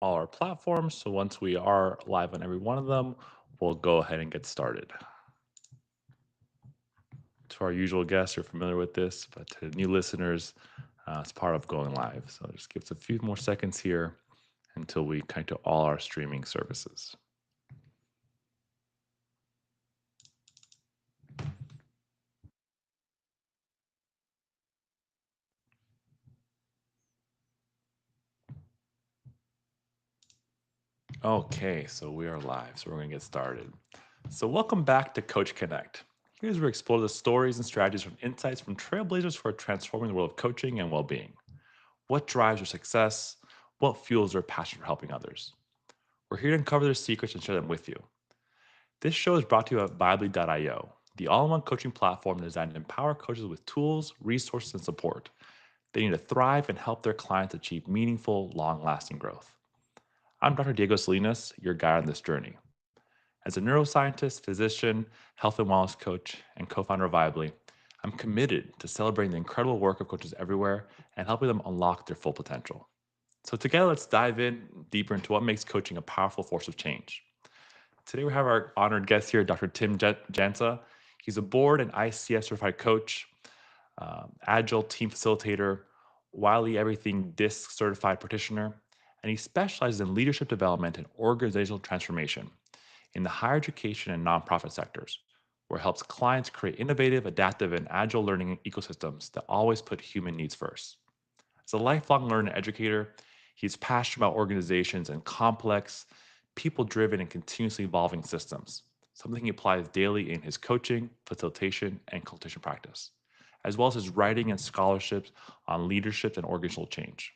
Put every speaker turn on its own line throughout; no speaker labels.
all our platforms. So once we are live on every one of them, we'll go ahead and get started. To our usual guests, you're familiar with this, but to new listeners, it's part of going live. So just give us a few more seconds here until we connect to all our streaming services. Okay, so we are live, so we're going to get started. So, welcome back to CoachConnect. Here's where we explore the stories and strategies from insights from trailblazers who are transforming the world of coaching and well being. What drives their success? What fuels their passion for helping others? We're here to uncover their secrets and share them with you. This show is brought to you by Vibely.io, the all in one coaching platform designed to empower coaches with tools, resources, and support they need to thrive and help their clients achieve meaningful, long lasting growth. I'm Dr. Diego Salinas, your guide on this journey. As a neuroscientist, physician, health and wellness coach, and co founder of Vibely, I'm committed to celebrating the incredible work of coaches everywhere and helping them unlock their full potential. So, together, let's dive in deeper into what makes coaching a powerful force of change. Today, we have our honored guest here, Dr. Tim Jansa. He's a board and ICF-certified coach, Agile Team Facilitator, Wiley Everything DISC certified practitioner, and he specializes in leadership development and organizational transformation in the higher education and nonprofit sectors, where it helps clients create innovative, adaptive, and agile learning ecosystems that always put human needs first. As a lifelong learner and educator, he's passionate about organizations and complex, people driven, and continuously evolving systems, something he applies daily in his coaching, facilitation, and consultation practice, as well as his writing and scholarships on leadership and organizational change.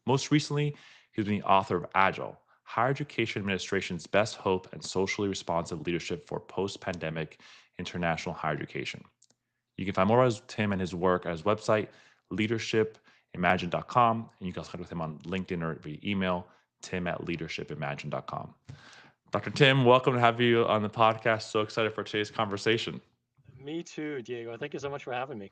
Most recently, he's been the author of Agile, Higher Education Administration's Best Hope and Socially Responsive Leadership for Post Pandemic International Higher Education. You can find more about Tim and his work at his website, leadershipimagine.com, and you can also connect with him on LinkedIn or via email, tim@leadershipimagine.com. Dr. Tim, welcome to have you on the podcast. So excited for today's conversation.
Me too, Diego. Thank you so much for having me.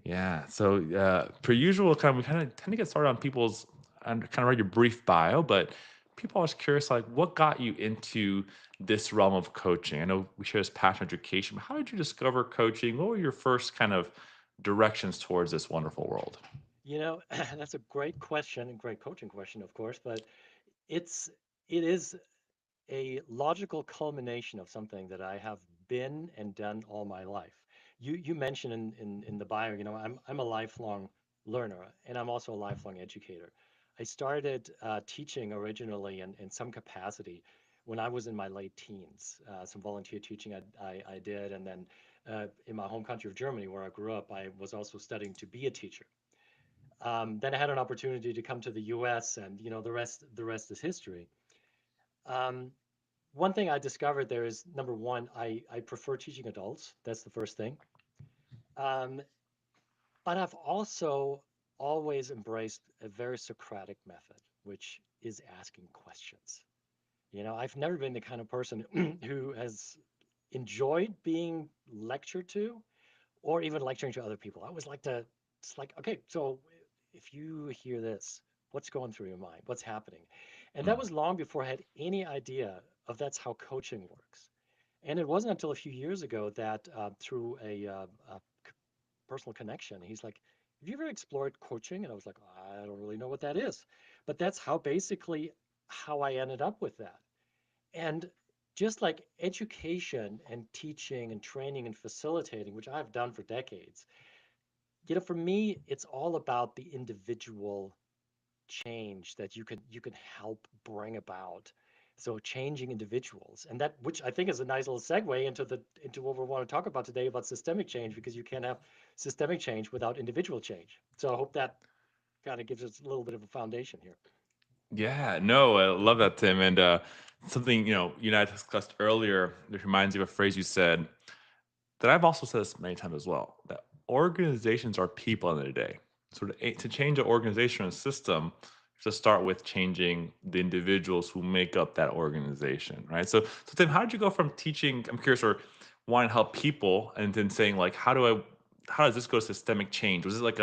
Yeah. So, per usual, we kind of tend to get started on people's and kind of read your brief bio, but people are always curious, like, what got you into this realm of coaching? I know we share this passion education, but how did you discover coaching? What were your first kind of directions towards this wonderful world?
That's a great question and great coaching question, of course, but it's it is a logical culmination of something that I have been and done all my life. You mentioned in the bio, I'm a lifelong learner and I'm also a lifelong educator. I started teaching originally in some capacity when I was in my late teens. Some volunteer teaching I did, and then in my home country of Germany, where I grew up, I was also studying to be a teacher. Then I had an opportunity to come to the U.S., and the rest is history. Um, One thing I discovered there is number one, I prefer teaching adults. That's the first thing. Um, but I've also always embraced a very Socratic method, which is asking questions. I've never been the kind of person who has enjoyed being lectured to or even lecturing to other people. I always like to, it's like, okay, so if you hear this, what's going through your mind? What's happening? And that
Mm,
was long before I had any idea of that's how coaching works. And it wasn't until a few years ago that through a personal connection, he's like, have you ever explored coaching? And I was like, I don't really know what that is. But that's how basically how I ended up with that. And just like education and teaching and training and facilitating, which I've done for decades, for me, it's all about the individual change that you can help bring about. So changing individuals, and that which I think is a nice little segue into what we want to talk about today about systemic change, because you can't have systemic change without individual change. So I hope that kind of gives us a little bit of a foundation here.
yeah, no, I love that, Tim. And something, you and I discussed earlier, that reminds me of a phrase you said that I've also said this many times as well, that organizations are people in the day. So to change an organization and system, you have to start with changing the individuals who make up that organization, right? So Tim, how did you go from teaching? I'm curious, or wanting to help people, and then saying like, how does this go to systemic change? Was it like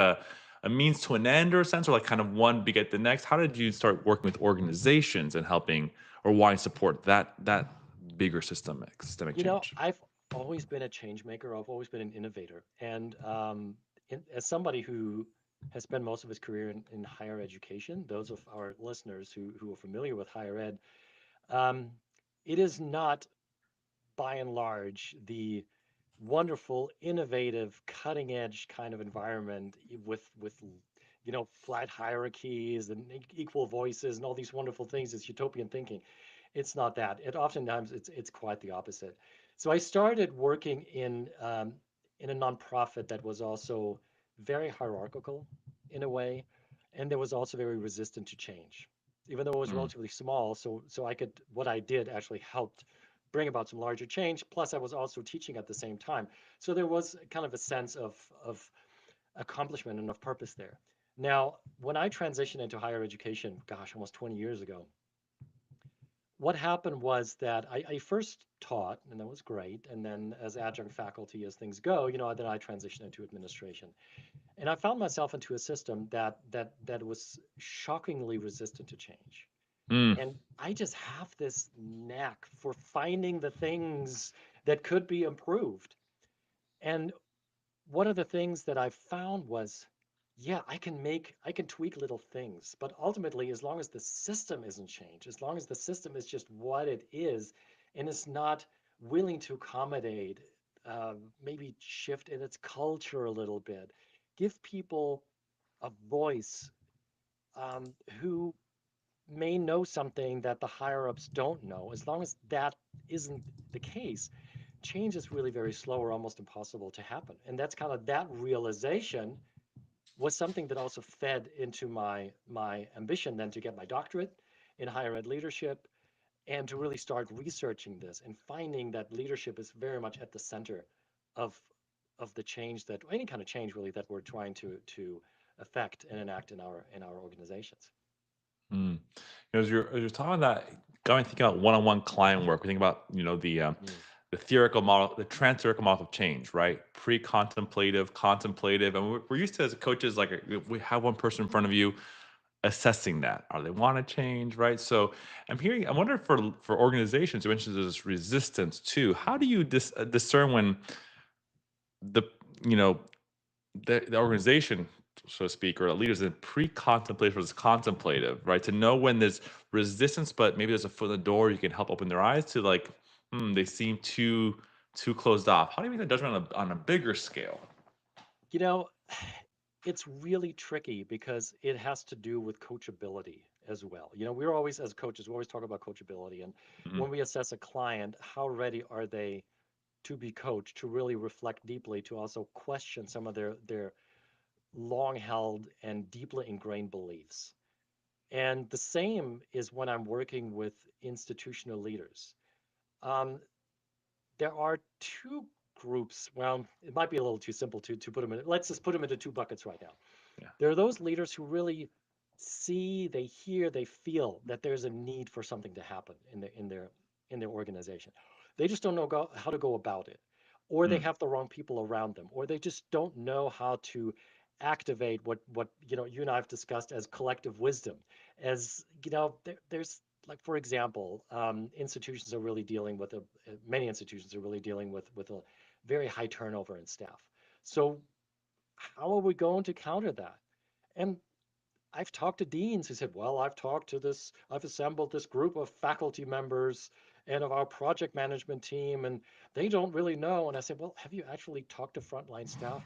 a means to an end or a sense, or like kind of one beget the next? How did you start working with organizations and helping or wanting to support that bigger systemic change?
I've always been a change maker. I've always been an innovator. And as somebody who has spent most of his career in higher education, those of our listeners who are familiar with higher ed, um, it is not by and large the wonderful, innovative, cutting edge kind of environment with flat hierarchies and equal voices and all these wonderful things. It's utopian thinking. It's not that. It oftentimes it's quite the opposite. So I started working in a nonprofit that was also very hierarchical in a way, and there was also very resistant to change, even though it was
Mm,
relatively small. So I could what I did actually helped bring about some larger change. Plus, I was also teaching at the same time, so there was kind of a sense of accomplishment and of purpose there. Now, when I transitioned into higher education, gosh, almost 20 years ago, what happened was that I first taught, and that was great. And then, as adjunct faculty, as things go, then I transitioned into administration, and I found myself into a system that was shockingly resistant to change.
mm,
And I just have this knack for finding the things that could be improved. And one of the things that I found was, yeah, I can tweak little things, but ultimately, as long as the system isn't changed, as long as the system is just what it is, and it's not willing to accommodate, maybe shift in its culture a little bit, give people a voice, who may know something that the higher ups don't know. As long as that isn't the case, change is really very slow or almost impossible to happen. And that's kind of that realization was something that also fed into my ambition then to get my doctorate in higher ed leadership and to really start researching this and finding that leadership is very much at the center of of the change that any kind of change really that we're trying to affect and enact in our organizations.
mm. As you're talking about that, got me thinking about one-on-one client work. We think about
Mm.
the theoretical model, the trans-theoretical model of change, right? Pre-contemplative, contemplative, and we're used to as coaches, like we have one person in front of you assessing that. Are they want to change, right? So I wonder for organizations, you mentioned there's resistance too. How do you discern when the you know the organization, so to speak, or the leaders in pre-contemplative versus contemplative, right? To know when there's resistance, but maybe there's a foot in the door, you can help open their eyes to like, they seem too closed off. How do you make that judgment on a bigger scale?
You know, it's really tricky because it has to do with coachability as well. We're always, as coaches, we always talk about coachability. And
Mhm.
when we assess a client, how ready are they to be coached, to really reflect deeply, to also question some of their long held and deeply ingrained beliefs. And the same is when I'm working with institutional leaders. Um, there are two groups. Well, it might be a little too simple to put them in. Let's just put them into two buckets right now.
Yeah.
There are those leaders who really see, they hear, they feel that there's a need for something to happen in their organization. They just don't know how to go about it, or they
Mm,
have the wrong people around them, or they just don't know how to activate what you and I have discussed as collective wisdom. As there's like, for example, institutions are really dealing with many institutions are really dealing with a very high turnover in staff. So how are we going to counter that? And I've talked to deans who said, well, I've assembled this group of faculty members and of our project management team, and they don't really know. And I said, well, have you actually talked to frontline staff?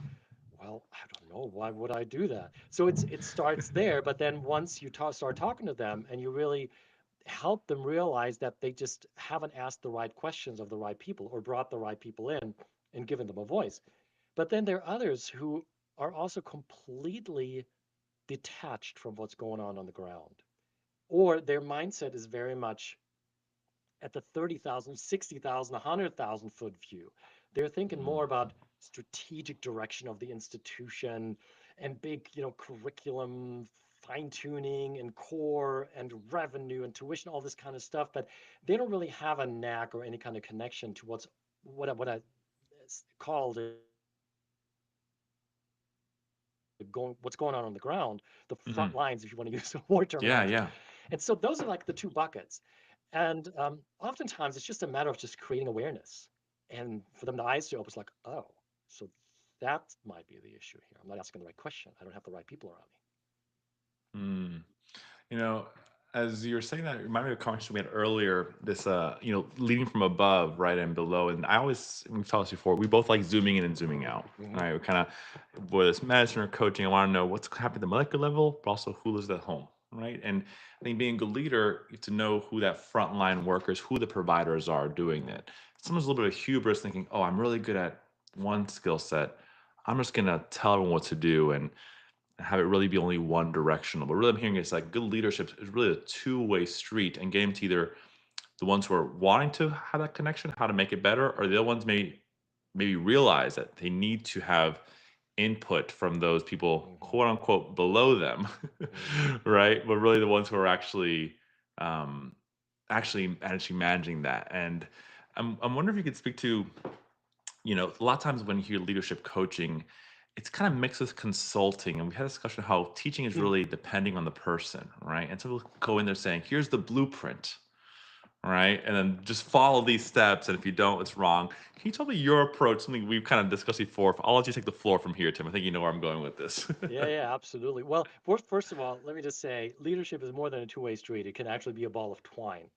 Well, I don't know. Why would I do that? So it starts there. But then once you start talking to them and you really help them realize that they just haven't asked the right questions of the right people or brought the right people in and given them a voice. But then there are others who are also completely detached from what's going on the ground. Or their mindset is very much at the 30,000, 60,000, 100,000 foot view. They're thinking more
mm,
about strategic direction of the institution and big, curriculum fine tuning and core and revenue and tuition, all this kind of stuff. But they don't really have a knack or any kind of connection to what I called what's going on the ground, the front
Hmm.
lines, if you want to use the war
Yeah,
terminology.
yeah.
And so those are like the two buckets. And oftentimes it's just a matter of just creating awareness and for them the eyes to open. It's like, oh, so that might be the issue here. I'm not asking the right question. I don't have the right people around
Mm. You know, as you were saying that, it reminded me of a conversation we had earlier. This, leading from above, right, and below. And I always, we've talked this before. We both like zooming in and zooming out,
me.
right? We kind of, whether it's medicine or coaching, I want to know what's happening at the molecular level, but also who lives at home, right? And I think being a good leader, you have to know who that frontline workers, who the providers are doing
Hmm.
that. Sometimes a little bit of hubris, thinking, "Oh, I'm really good at one skill set. I'm just gonna tell everyone what to do," and have it really be only one directional. But really, I'm hearing is like good leadership is really a two-way street, and getting to either the ones who are wanting to have that connection, how to make it better, or the other ones maybe realize that they need to have input from those people,
Hmm.
quote unquote, below them,
Hmm.
right? But really, the ones who are um, actually managing that. And I'm wondering if you could speak to, a lot of times when you hear leadership coaching, it's kind of mixed with consulting. And we had a discussion how teaching is
Hmm.
really depending on the person, right? And so we'll go in there saying, here's the blueprint, right? And then just follow these steps. And if you don't, it's wrong. Can you tell me your approach, something we've kind of discussed before? I'll let you take the floor from here, Tim. I think you know where I'm going with this.
Yeah, yeah, absolutely. Well, first of all, let me just say leadership is more than a two-way street. It can actually be a ball of twine.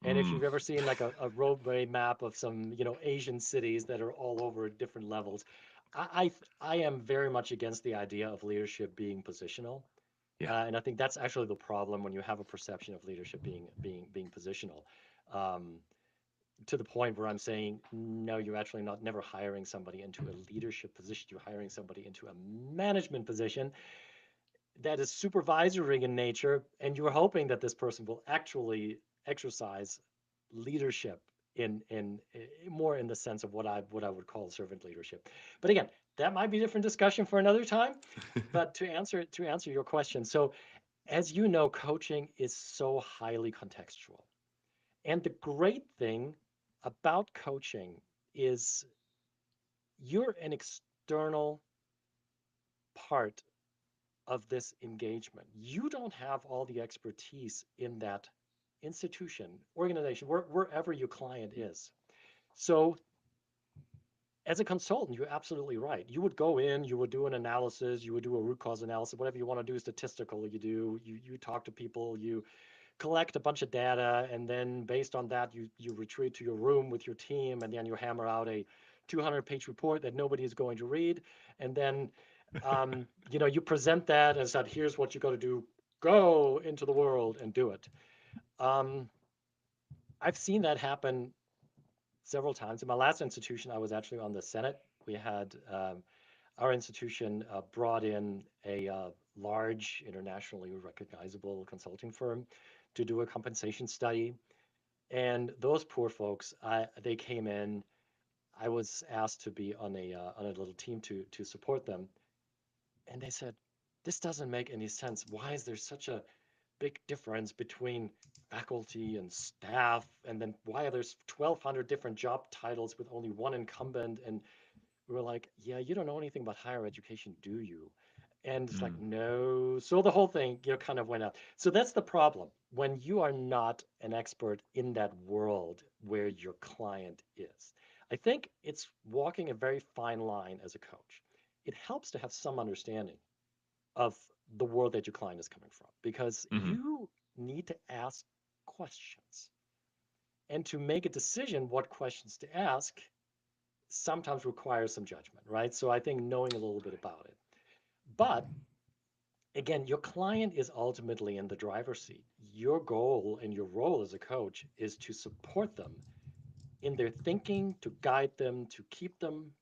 And if
Mm,
you've ever seen like a roadway map of some, Asian cities that are all over at different levels, I am very much against the idea of leadership being positional.
yeah.
And I think that's actually the problem when you have a perception of leadership being positional. Um, to the point where I'm saying, no, you're actually not never hiring somebody into a leadership position. You're hiring somebody into a management position that is supervisory in nature, and you're hoping that this person will actually exercise leadership in more in the sense of what I would call servant leadership. But again, that might be a different discussion for another time. But to answer your question, so as you know, coaching is so highly contextual. And the great thing about coaching is you're an external part of this engagement. You don't have all the expertise in that institution, organization, wherever your client is. So, as a consultant, you're absolutely right. You would go in, you would do an analysis, you would do a root cause analysis, whatever you want to do statistical, you talk to people, you collect a bunch of data, and then based on that, you retreat to your room with your team, and then you hammer out a 200-page report that nobody is going to read, and then you present that and said, here's what you got to do. Go into the world and do it. Um, I've seen that happen several times. In my last institution, I was actually on the Senate. We had our institution brought in a large, internationally recognizable consulting firm to do a compensation study. And those poor folks, they came in. I was asked to be on a little team to support them, and they said, "This doesn't make any sense. Why is there such a big difference between faculty and staff? And then why are there 1,200 different job titles with only one incumbent?" And we were like, "Yeah, you don't know anything about higher education, do you?" And it's like,
Mm,
no. So the whole thing, kind of went out. So that's the problem. When you are not an expert in that world where your client is, I think it's walking a very fine line as a coach. It helps to have some understanding of the world that your client is coming from because
hmm.
you need to ask questions. And to make a decision what questions to ask sometimes requires some judgment, right? So I think knowing a little bit about it. But again, your client is ultimately in the driver's seat. Your goal and your role as a coach is to support them in their thinking, to guide them, to keep them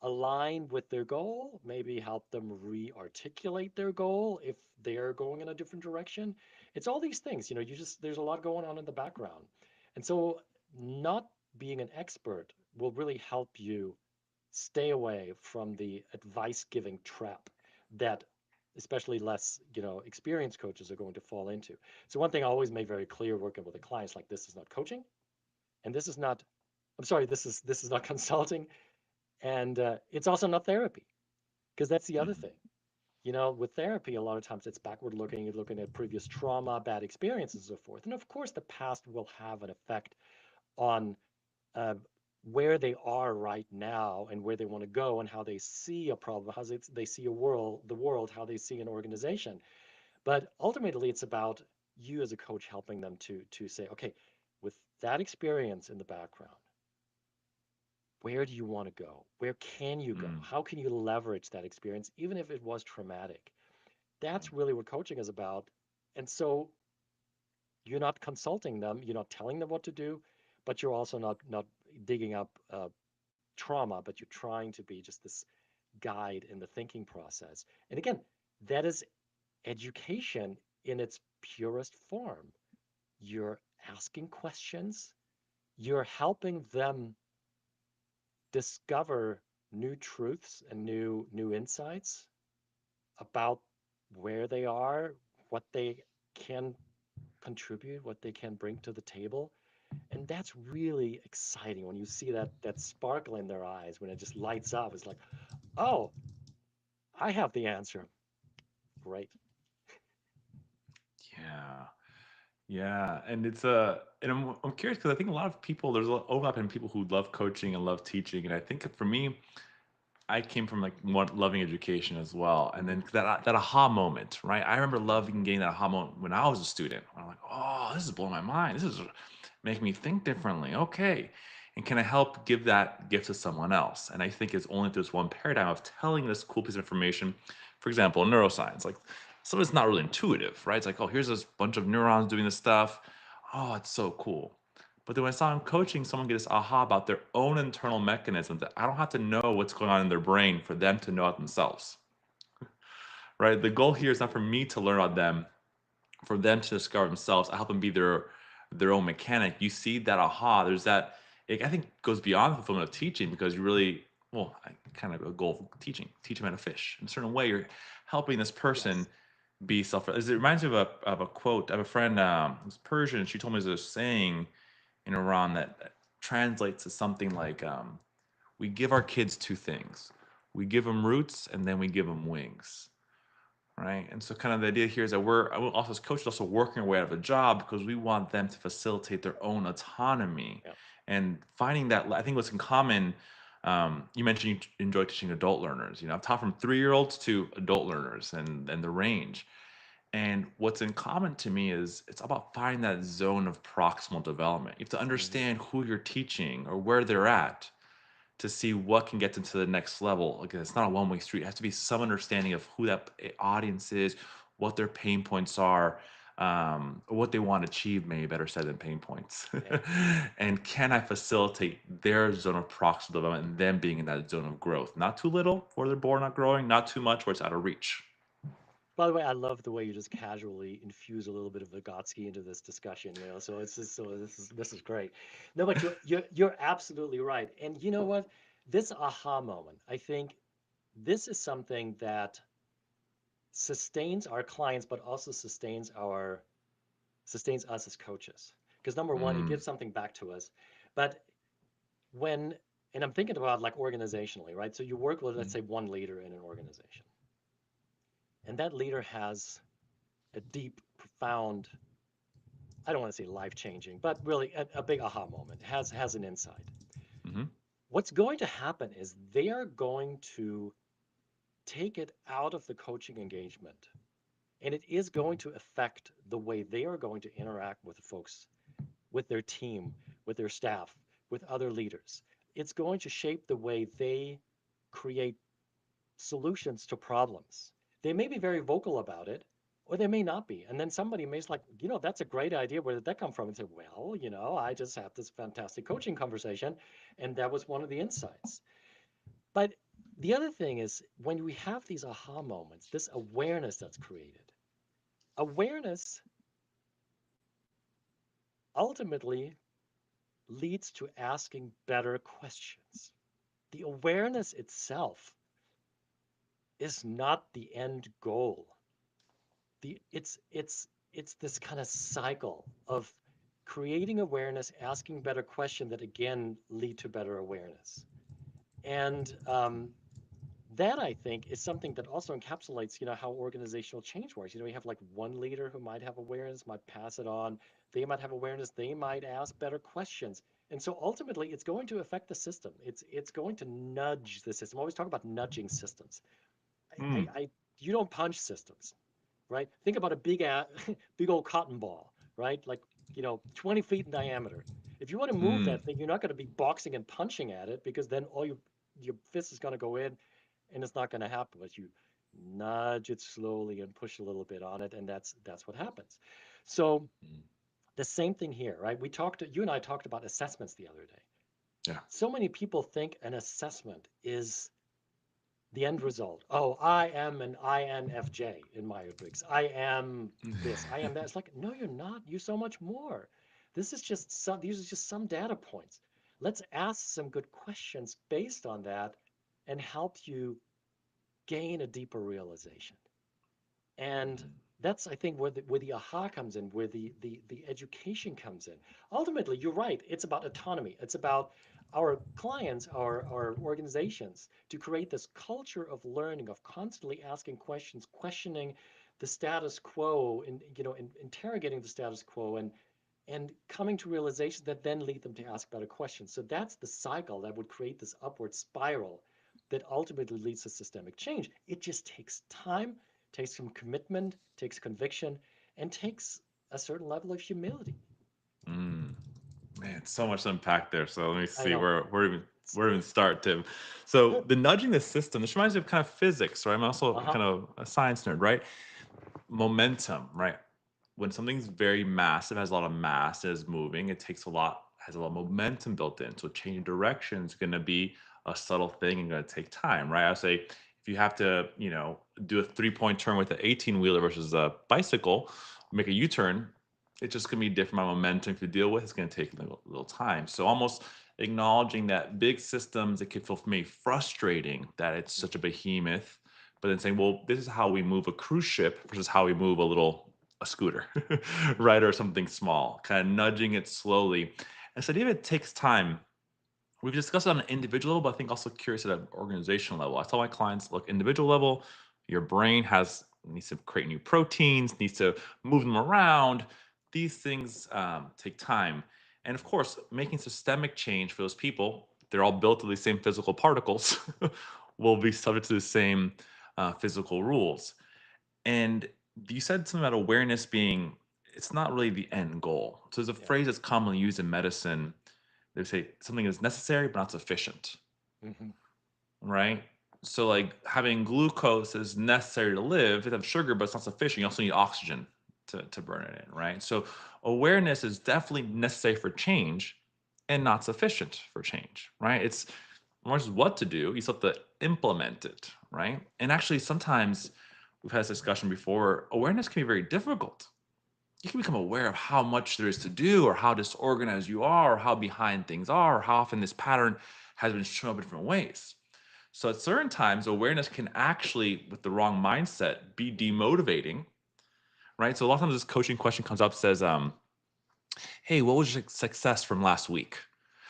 aligned with their goal, maybe help them re-articulate their goal if they're going in a different direction. It's all these things, there's a lot going on in the background. And so not being an expert will really help you stay away from the advice giving trap that especially less experienced coaches are going to fall into. So one thing I always make very clear working with the clients, like, this is not coaching, and this is not, I'm sorry, this is not consulting, and it's also not therapy, because that's the other
Hmm.
thing. With therapy, a lot of times it's backward looking, you're looking at previous trauma, bad experiences, and so forth. And of course, the past will have an effect on uh, where they are right now and where they want to go and how they see a problem, how they see the world, how they see an organization. But ultimately, it's about you as a coach helping them to say, okay, with that experience in the background, where do you want to go? Where can you go?
Mm,
How can you leverage that experience, even if it was traumatic? That's really what coaching is about. And so you're not consulting them, you're not telling them what to do, but you're also not digging up trauma, but you're trying to be just this guide in the thinking process. And again, that is education in its purest form. You're asking questions, you're helping them discover new truths and new insights about where they are, what they can contribute, what they can bring to the table. And that's really exciting when you see that sparkle in their eyes when it just lights up. It's like, oh, I have the answer. Great.
yeah. Yeah, and I'm curious because I think a lot of people there's a lot of overlap in people who love coaching and love teaching, and I think for me, I came from like loving education as well, and
Hmm.
then that aha moment, right? I remember loving getting that aha moment when I was a student. I'm like, oh, this is blowing my mind. This is making me think differently. Okay, and can I help give that gift to someone else? And I think it's only through this one paradigm of telling this cool piece of information. For example, neuroscience, like some of it's not really intuitive, right? It's like, oh, here's this bunch of neurons doing this stuff. Oh, it's so cool. But then when I saw in coaching, someone get this aha about their own internal mechanisms that I don't have to know what's going on in their brain for them to know it themselves, right? The goal here is not for me to learn about them, for them to discover themselves. I help them be their own mechanic. You see that aha. There's that. I think goes beyond the fulfillment of teaching because you really, well, kind of a goal of teaching. Teach them how to fish in a certain way. You're helping this person
Yes.
be self. It reminds me of a quote. I have a friend who's Persian. And she told me there's a saying in Iran that translates to something like we give our kids two things. We give them roots and then we give them wings, right? And so, kind of the idea here is that we're also as coaches also working our way out of a job because we want them to facilitate their own autonomy
Yeah.
and finding that. I think what's in common. You mentioned you enjoy teaching adult learners. I've taught from 3-year-olds to adult learners and the range. And what's in common to me is it's about finding that zone of proximal development. You have to
Hmm.
understand who you're teaching or where they're at to see what can get them to the next level. Like it's not a one-way street. It has to be some understanding of who that audience is, what their pain points are, or what they want to achieve, maybe better said than pain points.
Yeah.
And can I facilitate their zone of proximal development and them being in that zone of growth? Not too little where they're bored, not growing, not too much where it's out of reach.
By the way, I love the way you just casually infuse a little bit of Vygotsky into this discussion, So it's just so this is great. No, but you're absolutely right. And you know what? This aha moment, I think this is something that sustains our clients, but also sustains us as coaches. Because number one, it
Mm,
gives something back to us. But when and I'm thinking about like organizationally, right? So you work with, let's
mm,
say, one leader in an organization, and that leader has a deep, profound, I don't want to say life changing, but really a big aha moment, has an insight.
mhm.
What's going to happen is they are going to take it out of the coaching engagement, and it is going to affect the way they are going to interact with folks, with their team, with their staff, with other leaders. It's going to shape the way they create solutions to problems. They may be very vocal about it, or they may not be. And then somebody may say, like, that's a great idea. Where did that come from? And say, well, I just had this fantastic coaching conversation, and that was one of the insights. But the other thing is when we have these aha moments, this awareness that's created, awareness ultimately leads to asking better questions. The awareness itself is not the end goal. It's this kind of cycle of creating awareness, asking better questions that again lead to better awareness. And that I think is something that also encapsulates, how organizational change works. You have like one leader who might have awareness, might pass it on. They might have awareness. They might ask better questions. And so ultimately, it's going to affect the system. It's going to nudge the system. I always talk about nudging systems.
Mm,
You don't punch systems, right? Think about a big old cotton ball, right? Like, 20 feet in diameter. If you want to move
mm,
that thing, you're not going to be boxing and punching at it because then all your fist is going to go in and it's not going to happen. But you nudge it slowly and push a little bit on it, and that's what happens. So
mm.
the same thing here, right? You and I talked about assessments the other day.
Yeah.
So many people think an assessment is the end result. Oh, I am an INFJ in Myers-Briggs. I am this. I am that. It's like, no, you're not. You're so much more. These are just some data points. Let's ask some good questions based on that and help you gain a deeper realization. And
Mhm.
that's, I think, where the aha comes in, where the education comes in. Ultimately, you're right. It's about autonomy. It's about our clients, our organizations, to create this culture of learning, of constantly asking questions, questioning the status quo, and interrogating the status quo, and coming to realizations that then lead them to ask better questions. So that's the cycle that would create this upward spiral that ultimately leads to systemic change. It just takes time, takes some commitment, takes conviction, and takes a certain level of humility.
Mm. Man, so much to unpack there. So let me
I
see
know.
where even start, Tim. So the nudging the system. This reminds me of kind of physics, right? I'm also
Uh-huh.
kind of a science nerd, right? Momentum, right? When something's very massive, has a lot of mass, is moving, it takes a lot, has a lot of momentum built in. So changing direction is going to be a subtle thing and going to take time, right? I say if you have to, do a 3-point turn with an 18 wheeler versus a bicycle, make a U-turn, it's just going to be different amount of momentum to deal with. It's going to take a little time. So almost acknowledging that big systems, it can feel for me frustrating that it's such a
Mhm.
behemoth, but then saying, well, this is how we move a cruise ship versus how we move a scooter,
Mhm.
right? Or something small, kind of nudging it slowly. And so even it takes time. We've discussed it on an individual level, but I think also curious at an organizational level. I tell my clients, look, individual level, your brain needs to create new proteins, needs to move them around. These things take time. And of course, making systemic change for those people, they're all built of these same physical particles, will be subject to the same physical rules. And you said something about awareness being, it's not really the end goal. So there's a
Yeah.
phrase that's commonly used in medicine. They say something is necessary but not sufficient,
Mhm.
right? So like having glucose is necessary to live. It has sugar, but it's not sufficient. You also need oxygen to burn it in, right? So awareness is definitely necessary for change and not sufficient for change, right? It's more just what to do. You still have to implement it, right? And actually, sometimes we've had this discussion before. Awareness can be very difficult. You can become aware of how much there is to do, or how disorganized you are, or how behind things are, or how often this pattern has been shown up in different ways. So at certain times, awareness can actually, with the wrong mindset, be demotivating, right? So a lot of times this coaching question comes up, says, hey, what was your success from last week?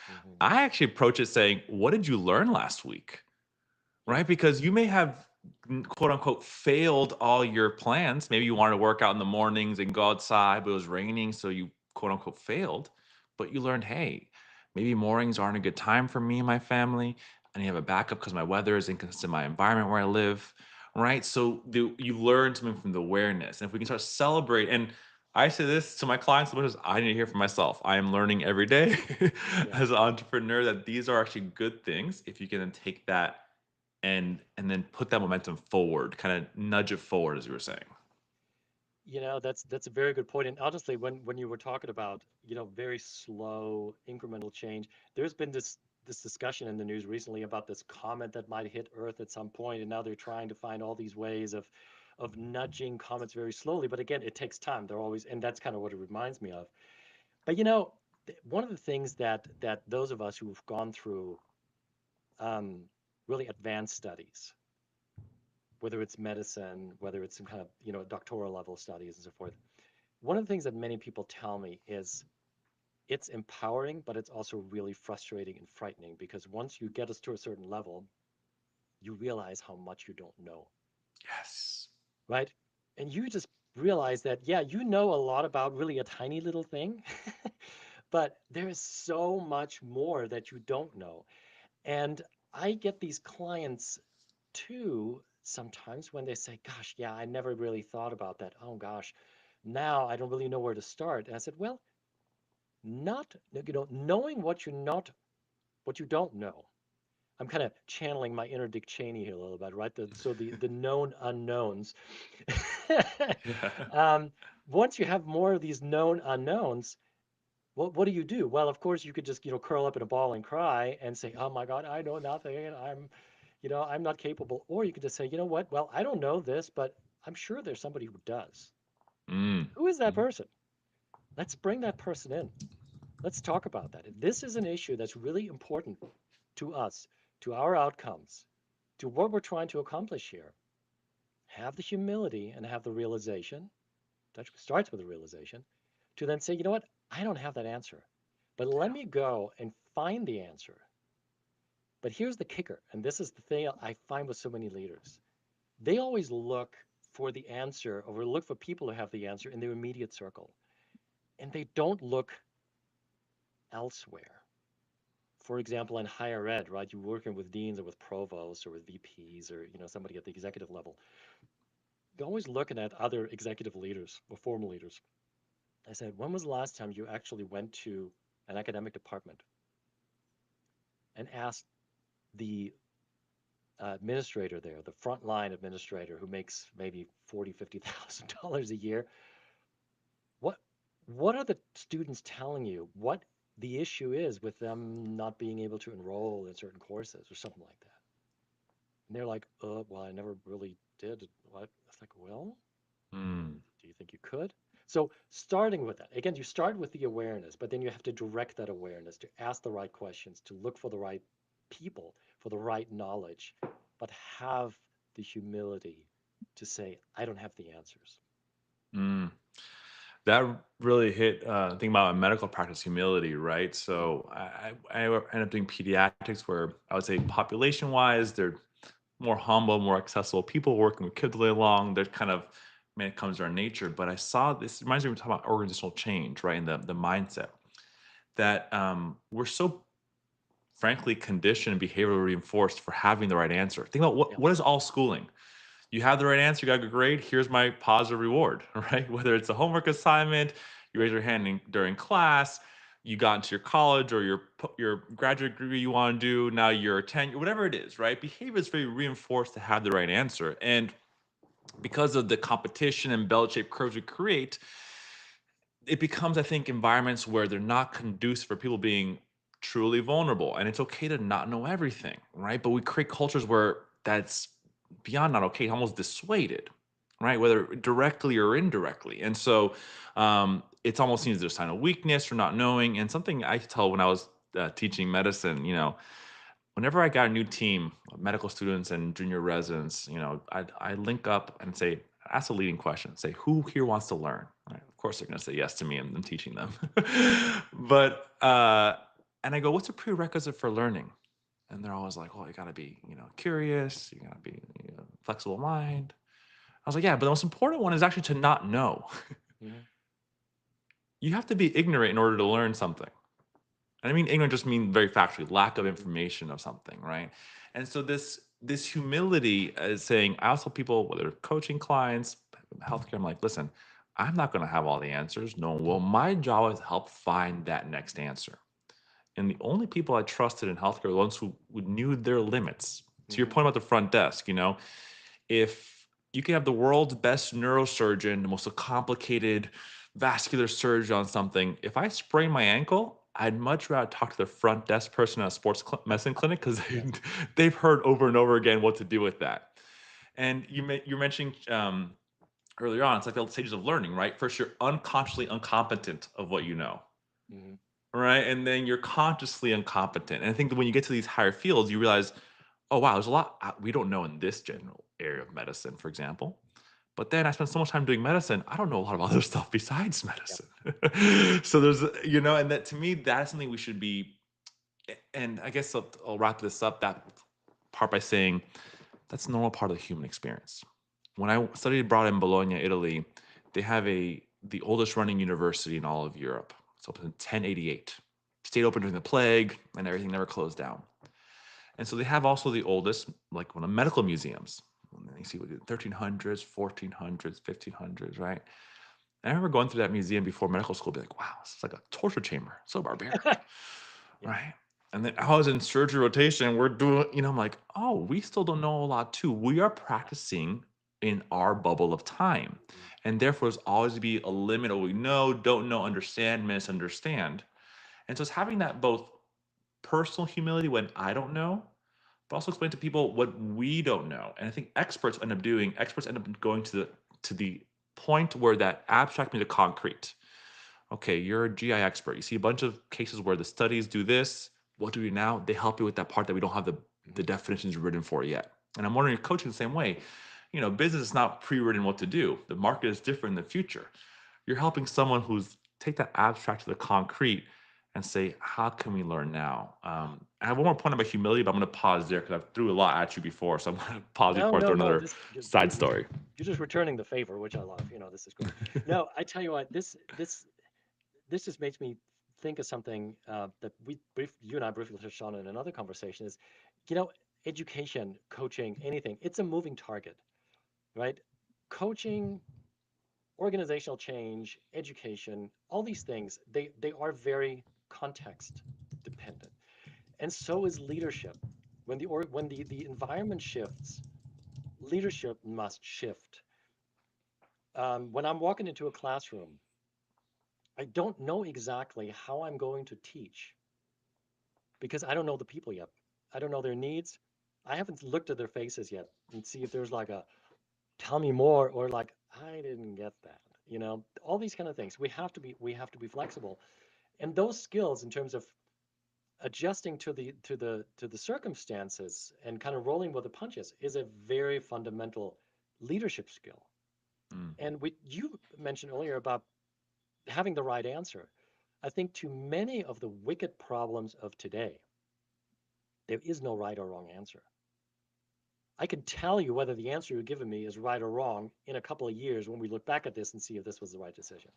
Mhm.
I actually approach it saying, what did you learn last week?
Yeah.
Right? Because you may have quote unquote failed all your plans. Maybe you wanted to work out in the mornings and go outside, but it was raining. So you quote unquote failed. But you learned, hey, maybe mornings aren't a good time for me and my family. I need to have a backup because my weather is inconsistent in my environment where I live. Right. So you learn something from the awareness. And if we can start celebrate, and I say this to my clients as much as I need to hear for myself. I am learning every day
Yeah.
as an entrepreneur that these are actually good things if you can then take that and then put that momentum forward, kind of nudge it forward, as you were saying.
That's a very good point. And honestly, when you were talking about, very slow incremental change, there's been this discussion in the news recently about this comet that might hit Earth at some point, and now they're trying to find all these ways of nudging comets very slowly. But again, it takes time. They're always, and that's kind of what it reminds me of. But one of the things that those of us who've gone through um, really advanced studies, whether it's medicine, whether it's some kind of doctoral level studies and so forth, one of the things that many people tell me is it's empowering, but it's also really frustrating and frightening because once you get us to a certain level, you realize how much you don't know,
Yes.
right? And you just realize that, yeah, you know a lot about really a tiny little thing, but there is so much more that you don't know. And I get these clients too sometimes when they say, gosh, yeah, I never really thought about that. Oh gosh, now I don't really know where to start. And I said, well, not, knowing what you don't know. I'm kind of channeling my inner Dick Cheney here a little bit, right? So the known unknowns.
Yeah.
um, Once you have more of these known unknowns, what do you do? Well, of course, you could just curl up in a ball and cry and say, "Oh my God, I know nothing, and I'm not capable." Or you could just say, "You know what? Well, I don't know this, but I'm sure there's somebody who does.
Mm.
Who is that
Mhm.
person? Let's bring that person in. Let's talk about that. If this is an issue that's really important to us, to our outcomes, to what we're trying to accomplish here. Have the humility and have the realization, that starts with the realization, to then say, you know what, I don't have that answer, but let me go and find the answer. But here's the kicker, and this is the thing I find with so many leaders. They always look for the answer or look for people who have the answer in their immediate circle, and they don't look elsewhere. For example, in higher ed, right, you're working with deans or with provosts or with VPs or somebody at the executive level. You're always looking at other executive leaders or formal leaders. I said, when was the last time you actually went to an academic department and asked the administrator there, the frontline administrator who makes maybe $40,000, $50,000 a year, what what are the students telling you? What the issue is with them not being able to enroll in certain courses or something like that? And they're like, well, I never really did. What? It's like, well,
Mm.
do you think you could? So, starting with that, again, you start with the awareness, but then you have to direct that awareness to ask the right questions, to look for the right people, for the right knowledge, but have the humility to say, I don't have the answers.
Mm. That really hit think about medical practice humility, right?
Mhm.
So I ended up doing pediatrics where I would say population wise, they're more humble, more accessible people working with kids all day long. They're kind of, man, it comes to our nature. But I saw this, it reminds me of talking about organizational change, right? And the mindset that we're so frankly conditioned and behaviorally reinforced for having the right answer. Think about
Yeah.
what is all schooling? You have the right answer, you got a good grade, here's my positive reward, right? Whether it's a homework assignment, you raise your hand during class, you got into your college or your graduate degree you want to do, now you're a 10, whatever it is, right? Behavior is very reinforced to have the right answer. And because of the competition and bell-shaped curves we create, it becomes, I think, environments where they're not conducive for people being truly vulnerable. And it's okay to not know everything, right? But we create cultures where that's beyond not okay, almost dissuaded, right? Whether directly or indirectly. And so it's almost seen as a sign of weakness or not knowing. And something I could tell when I was teaching medicine, whenever I got a new team of medical students and junior residents, I link up and say, ask a leading question. Say, who here wants to learn? Right? Of course, they're going to say yes to me, and I'm teaching them. but and I go, what's a prerequisite for learning? And they're always like, well, you got to be, curious. You got to be, flexible mind. I was like, yeah, but the most important one is actually to not know.
Hmm.
You have to be ignorant in order to learn something. And I mean ignorant just mean very factually, lack of
Hmm.
information of something, right? And so this humility is saying, I also people, whether coaching clients, healthcare, I'm like, listen, I'm not going to have all the answers. No one will. My job is to help find that next answer. And the only people I trusted in healthcare were the ones who knew their limits. To your
Hmm.
point about the front desk, if you can have the world's best neurosurgeon, the most complicated vascular surgeon on something, if I sprain my ankle, I'd much rather talk to the front desk person at a sports medicine clinic because
Yes.
they've heard over and over again what to do with that. And you're mentioning earlier on, it's like the stages of learning, right? First, you're unconsciously incompetent of what you know,
Hmm.
right? And then you're consciously incompetent. And I think that when you get to these higher fields, you realize, oh wow, there's a lot we don't know in this general area of medicine, for example. But then I spent so much time doing medicine, I don't know a lot of other stuff besides
Yep.
medicine. So there's, and that to me, that's something we should be. And I guess I'll wrap this up that part by saying That's a normal part of the human experience. When I studied abroad in Bologna, Italy, they have the oldest running university in all of Europe. It's open in 1088. Stayed open during the plague, and everything never closed down. And so they have also the oldest, like one of medical museums. And you see what 1300s, 1400s, 1500s, right? And I remember going through that museum before medical school, be like, wow, this is like a torture chamber, so barbaric,
Yeah.
right? And then I was in surgery rotation. We're doing, I'm like, oh, we still don't know a lot too. We are practicing in our bubble of time.
Mhm.
And therefore, there's always be a limit of what we know, don't know, understand, misunderstand. And so it's having that both personal humility when I don't know, but also explain to people what we don't know. And I think experts end up going to the point where that abstract means a concrete. Okay, you're a GI expert. You see a bunch of cases where the studies do this. What do we now? They help you with that part that we don't have the
Mhm.
definitions written for yet. And I'm wondering if coaching the same way. Business is not pre-written what to do. The market is different in the future. You're helping someone who's take that abstract to the concrete and say, how can we learn now? I have one more point about humility, but I'm going to pause there because I've threw a lot at you before. So I'm going to pause
No,
before I
no,
throw
no.
another
This
side story.
you're just returning the favor, which I love. This is great. No, I tell you what, this just makes me think of something that you and I briefly touched on in another conversation. Is, you know, education, coaching, anything. It's a moving target, right? Coaching, organizational change, education, all these things. They are very context dependent, and so is leadership. When the environment shifts, leadership must shift. When I'm walking into a classroom, I don't know exactly how I'm going to teach because I don't know the people yet. I don't know their needs. I haven't looked at their faces yet and see if there's like a tell me more or like I didn't get that. All these kind of things. We have to be flexible. And those skills in terms of adjusting to the circumstances and kind of rolling with the punches is a very fundamental leadership skill.
Mm,
And you mentioned earlier about having the right answer. I think to many of the wicked problems of today, there is no right or wrong answer. I can tell you whether the answer you're giving me is right or wrong in a couple of years when we look back at this and see if this was the right decision.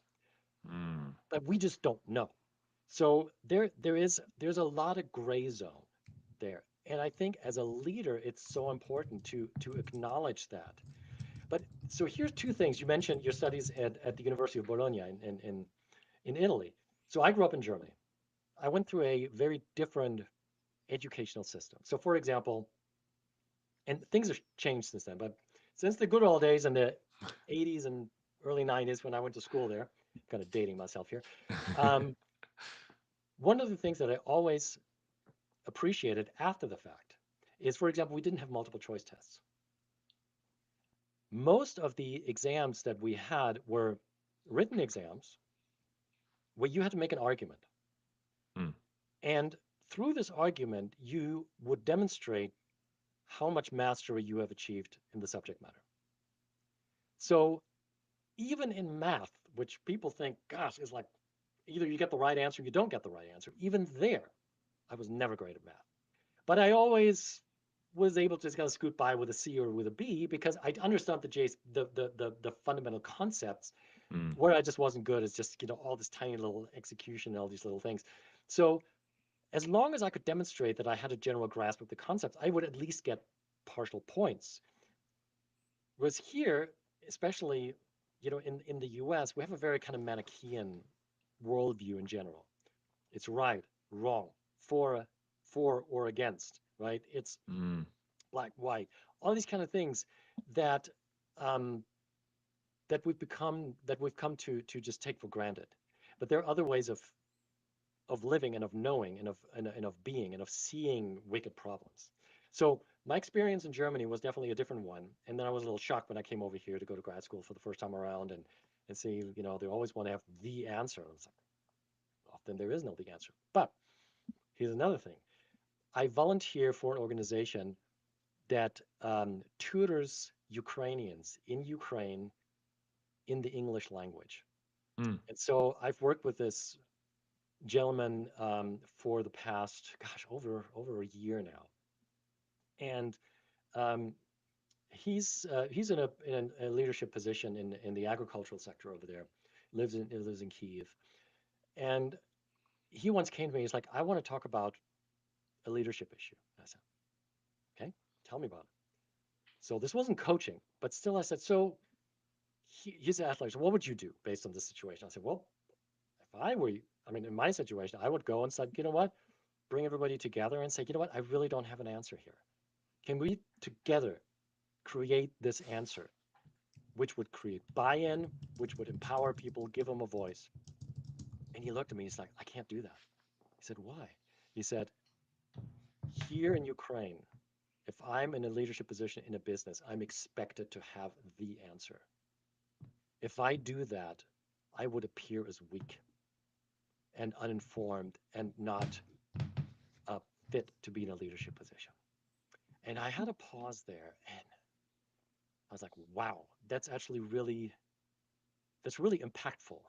mm,
But we just don't know. So there's a lot of gray zone there. And I think as a leader, it's so important to acknowledge that. But so here's two things. You mentioned your studies at the University of Bologna in Italy. So I grew up in Germany. I went through a very different educational system. So for example, and things have changed since then, but since the good old days in the 80s and early 90s when I went to school there, kind of dating myself here, um, one of the things that I always appreciated after the fact is, for example, we didn't have multiple choice tests. Most of the exams that we had were written exams where you had to make an argument.
mm,
And through this argument, you would demonstrate how much mastery you have achieved in the subject matter. So even in math, which people think, gosh, is like either you get the right answer or you don't get the right answer, even there, I was never great at math. But I always was able to just kind of scoot by with a C or with a B because I understood the fundamental concepts.
mm,
Where I just wasn't good is just all this tiny little execution and all these little things. So as long as I could demonstrate that I had a general grasp of the concepts, I would at least get partial points. Whereas here, especially, in the US, we have a very kind of Manichaean worldview in general. It's right, wrong, for or against, right? It's
mm,
black, white, all these kind of things that um, that we've come to just take for granted. But there are other ways of living and of knowing and of being and of seeing wicked problems. So my experience in Germany was definitely a different one. And then I was a little shocked when I came over here to go to grad school for the first time around and see, they always want to have the answer. I was like, often there is no the answer. But here's another thing. I volunteer for an organization that tutors Ukrainians in Ukraine in the English language.
mm,
And so I've worked with this gentleman for the past, gosh, over a year now. And um, He's in a leadership position in the agricultural sector over there. Lives in Kiev, and he once came to me. He's like, I want to talk about a leadership issue. And I said, okay, tell me about it. So this wasn't coaching, but still, I said, so he's an athlete. So what would you do based on this situation? I said, well, if I were, I mean, in my situation, I would go and say, you know what, bring everybody together and say, you know what, I really don't have an answer here. Can we together create this answer, which would create buy-in, which would empower people, give them a voice? And he looked at me, he's like, I can't do that. He said, why? He said, here in Ukraine, if I'm in a leadership position in a business, I'm expected to have the answer. If I do that, I would appear as weak and uninformed and not uh, fit to be in a leadership position. And I had a pause there and I was like, wow, that's really impactful.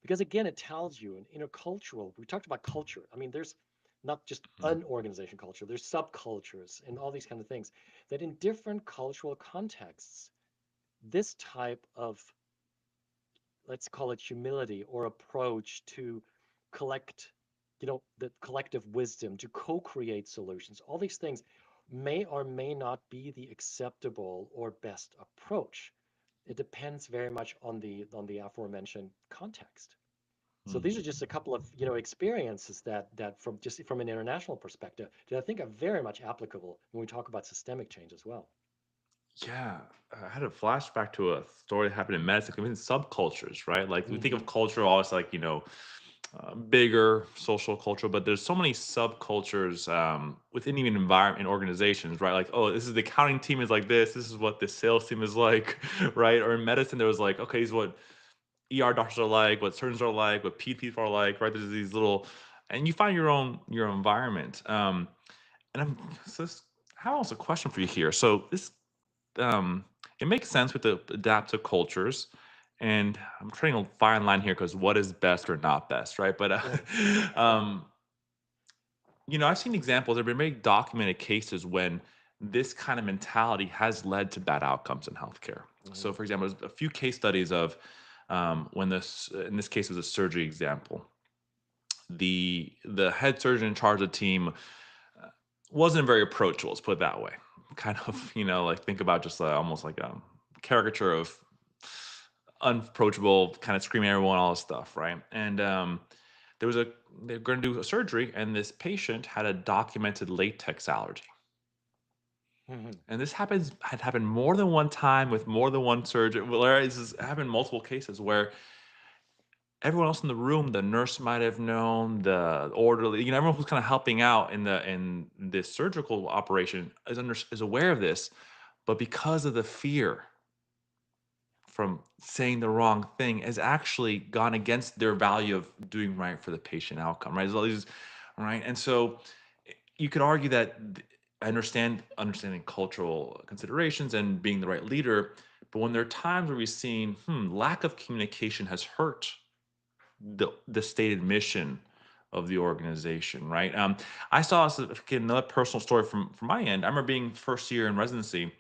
Because again, it tells you an intercultural, we talked about culture. I mean, there's not just
Mhm.
an organization culture, there's subcultures and all these kind of things that in different cultural contexts, this type of, let's call it humility or approach to collect, the collective wisdom to co-create solutions, all these things may or may not be the acceptable or best approach. It depends very much on the aforementioned context. So
Hmm.
these are just a couple of experiences that from just from an international perspective that I think are very much applicable when we talk about systemic change as well.
Yeah, I had a flashback to a story that happened in medicine. I mean, subcultures, right? Like we think
Hmm.
of culture always like bigger social culture, but there's so many subcultures within even environment and organizations, right? Like, oh, this is the accounting team is like this is what the sales team is like, right? Or in medicine, there was like, okay, this is what ER doctors are like, what surgeons are like, what PTs are like, right? There's these little, and you find your environment. And I'm so this, I have also a question for you here. So this um, it makes sense with the adaptive cultures. And I'm trying to fine line here because what is best or not best, right? But
Right.
um, I've seen examples. There have been very documented cases when this kind of mentality has led to bad outcomes in healthcare. So,
Hmm.
for example, there's a few case studies of when this, in this case, was a surgery example. The head surgeon in charge of the team wasn't very approachable. Let's put it that way. Kind of, like think about just almost like a caricature of unapproachable, kind of screaming at everyone, all this stuff, right? And there was a they're going to do a surgery, and this patient had a documented latex allergy.
Hmm.
And this had happened more than one time with more than one surgeon. Well, this has happened in multiple cases where everyone else in the room, the nurse might have known, the orderly, everyone who's kind of helping out in this surgical operation is aware of this, but because of the fear from saying the wrong thing has actually gone against their value of doing right for the patient outcome, right? There's all these, right? And so you could argue that I understanding cultural considerations and being the right leader, but when there are times where we've seen lack of communication has hurt the stated mission of the organization, right? I saw another personal story from my end. I remember being first year in residency,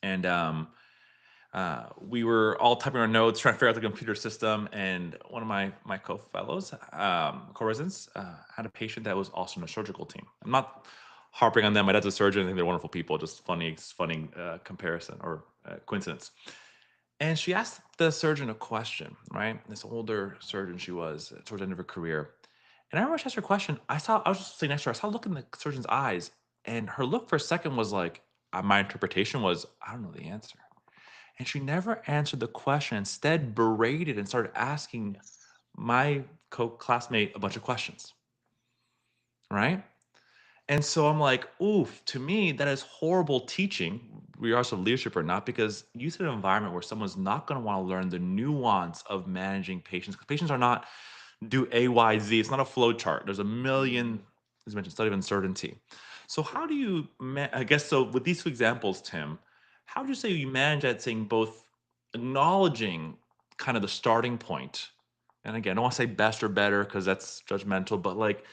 and we were all typing our notes, trying to figure out the computer system. And one of my co-fellows, co-residents, had a patient that was also in a surgical team. I'm not harping on them. My dad's a surgeon. I think they're wonderful people. Just funny comparison or coincidence. And she asked the surgeon a question, right? This older surgeon she was towards the end of her career. And I remember she asked her a question. I was just sitting next to her. I saw a look in the surgeon's eyes, and her look for a second was like, my interpretation was, I don't know the answer. And she never answered the question, instead berated and started asking
Yes.
my classmate a bunch of questions, right? And so I'm like, oof, to me, that is horrible teaching, regardless of leadership or not, because you set an environment where someone's not going to want to learn the nuance of managing patients, because patients are not do A, Y, Z. It's not a flow chart. There's a million,
Hmm.
as I mentioned, study of uncertainty. So how do you, I guess, so with these two examples, Tim, how do you say you manage that saying both acknowledging kind of the starting point, and again, I don't want to say best or better because that's judgmental, but like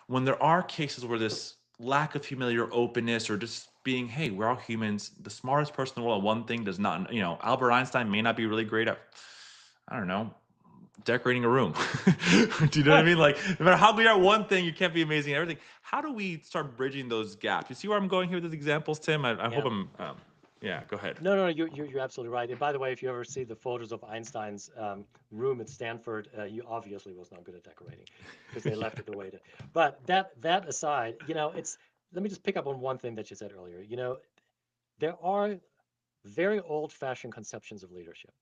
when there are cases where this lack of humility or openness or just being, hey, we're all humans. The smartest person in the world at one thing does not, Albert Einstein may not be really great at, I don't know, decorating a room. Do you know what I
Right.
mean? Like, no matter how good you are at one thing, you can't be amazing at everything. How do we start bridging those gaps? You see where I'm going here with these examples, Tim? I hope
Yeah.
I'm, yeah, go ahead.
No, you're absolutely right. And by the way, if you ever see the photos of Einstein's room at Stanford, he obviously was not good at decorating because they left it the way it did. But that aside, it's let me just pick up on one thing that you said earlier. There are very old-fashioned conceptions of leadership,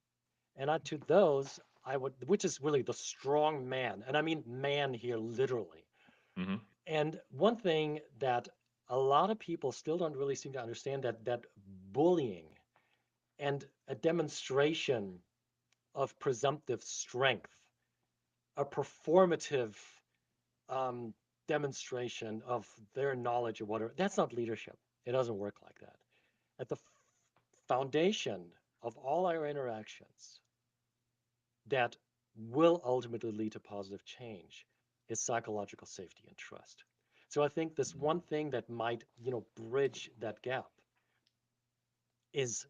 and to those I would, which is really the strong man, and I mean man here literally.
Hmm.
And one thing that a lot of people still don't really seem to understand that bullying and a demonstration of presumptive strength, a performative um, demonstration of their knowledge or whatever. That's not leadership. It doesn't work like that. At the foundation of all our interactions that will ultimately lead to positive change is psychological safety and trust. So I think this one thing that might, bridge that gap is,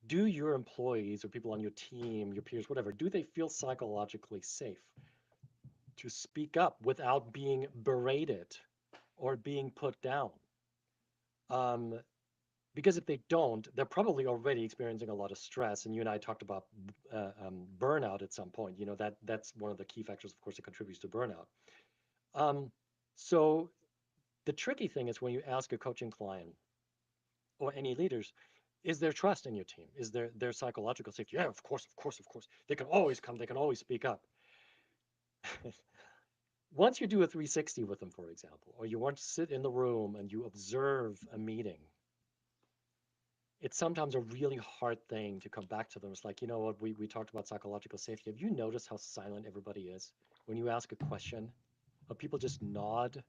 do your employees or people on your team, your peers, whatever, do they feel psychologically safe to speak up without being berated or being put down? Um, because if they don't, they're probably already experiencing a lot of stress. And you and I talked about burnout at some point. That's one of the key factors, of course, that contributes to burnout. Um, so the tricky thing is when you ask a coaching client or any leaders, is there trust in your team? Is there their psychological safety? Yeah, of course, of course, of course. They can always come. They can always speak up. Once you do a 360 with them, for example, or you want to sit in the room and you observe a meeting, it's sometimes a really hard thing to come back to them. It's like, you know what, we talked about psychological safety. Have you noticed how silent everybody is when you ask a question? How people just nod?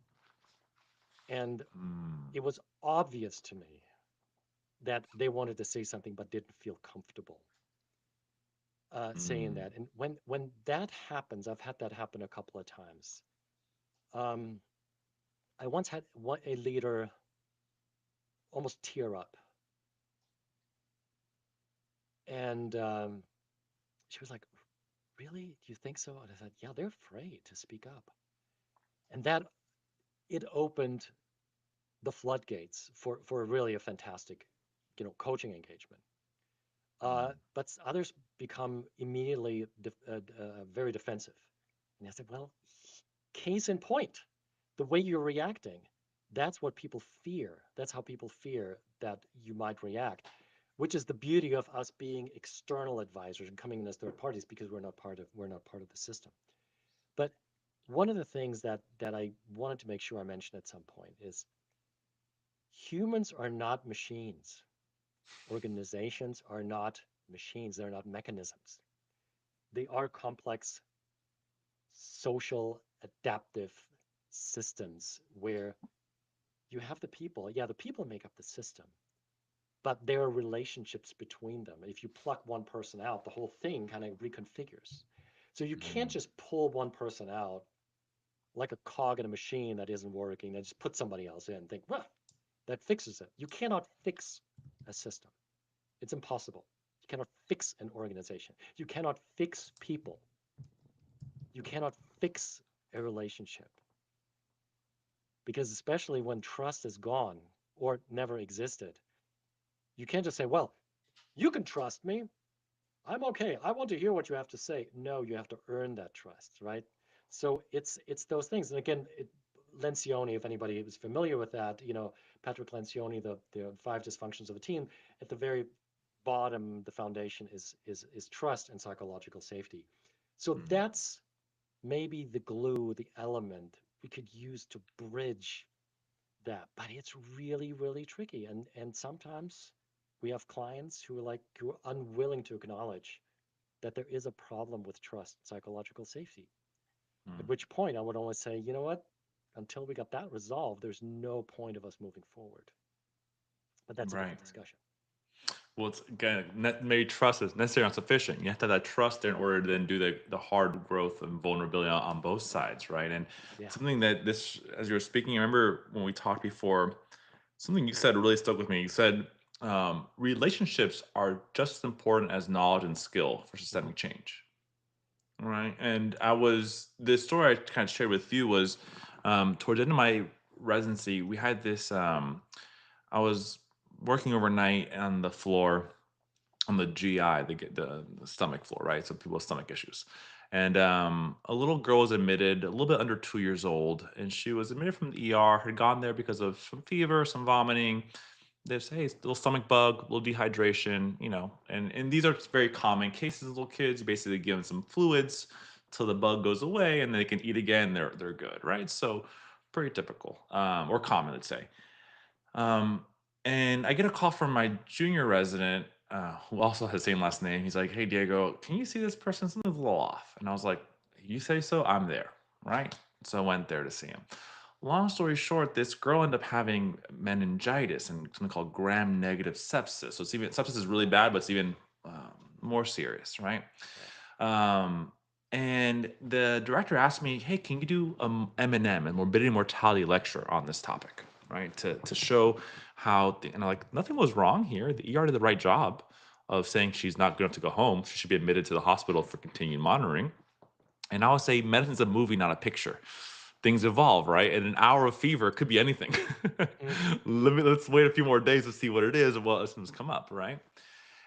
And
Mm,
it was obvious to me that they wanted to say something but didn't feel comfortable saying
mm,
that. And when that happens, I've had that happen a couple of times. Um, I once had a leader almost tear up, and she was like, "Really? Do you think so?" And I said, "Yeah, they're afraid to speak up," and that it opened the floodgates for really a fantastic, coaching engagement.
mm,
But others become immediately very defensive. And I said, well, case in point, the way you're reacting, that's what people fear. That's how people fear that you might react, which is the beauty of us being external advisors and coming in as third parties because we're not part of the system. But one of the things that I wanted to make sure I mentioned at some point is humans are not machines. Organizations are not machines, they're not mechanisms. They are complex social adaptive systems where you have the people. Yeah, the people make up the system, but there are relationships between them. If you pluck one person out, the whole thing kind of reconfigures. So you can't
mm,
just pull one person out like a cog in a machine that isn't working and just put somebody else in and think, well, that fixes it. You cannot fix a system. It's impossible. You cannot fix an organization. You cannot fix people. You cannot fix a relationship because, especially when trust is gone or never existed, you can't just say, well, you can trust me. I'm okay. I want to hear what you have to say. No, you have to earn that trust, right? So it's those things. And again, Lencioni, if anybody is familiar with that, Patrick Lencioni, the five dysfunctions of a team, at the very bottom, the foundation is trust and psychological safety. So
mm.
that's maybe the glue, the element we could use to bridge that. But it's really, really tricky. And sometimes we have clients who are unwilling to acknowledge that there is a problem with trust, psychological safety. At
Mm.
which point I would always say, you know what? Until we got that resolved, there's no point of us moving forward. But that's a
Right.
different discussion.
Well, it's again, maybe trust is necessary and sufficient. You have to have that trust there in order to then do the hard growth and vulnerability on both sides, right? And
Yeah.
something that this, as you were speaking, I remember when we talked before, Something you said really stuck with me. You said relationships are just as important as knowledge and skill for
Hmm.
systemic change. Right. And the story I kind of shared with you was towards the end of my residency, we had this, I was working overnight on the floor on the GI, the stomach floor, right? So people with stomach issues. And a little girl was admitted, a little bit under 2 years old, and she was admitted from the ER, had gone there because of some fever, some vomiting. They say, hey, it's a little stomach bug, a little dehydration, and these are very common cases of little kids. You basically give them some fluids till the bug goes away and they can eat again. They're good, right? So pretty typical, or common, let's say. Um, and I get a call from my junior resident, who also has the same last name. He's like, "Hey, Diego, can you see this person? Something's a little off." And I was like, "You say so? I'm there, right?" So I went there to see him. Long story short, this girl ended up having meningitis and something called gram-negative sepsis. So it's even sepsis is really bad, but it's even more serious, right?
Yeah.
Um, and the director asked me, "Hey, can you do M&M, a morbidity and mortality lecture on this topic, right? To show how." And I'm like, nothing was wrong here. The ER did the right job of saying she's not good enough to go home. She should be admitted to the hospital for continued monitoring. And I would say medicine's a movie, not a picture. Things evolve, right? And an hour of fever could be anything.
Hmm.
Let's wait a few more days to see what it is and what symptoms come up, right?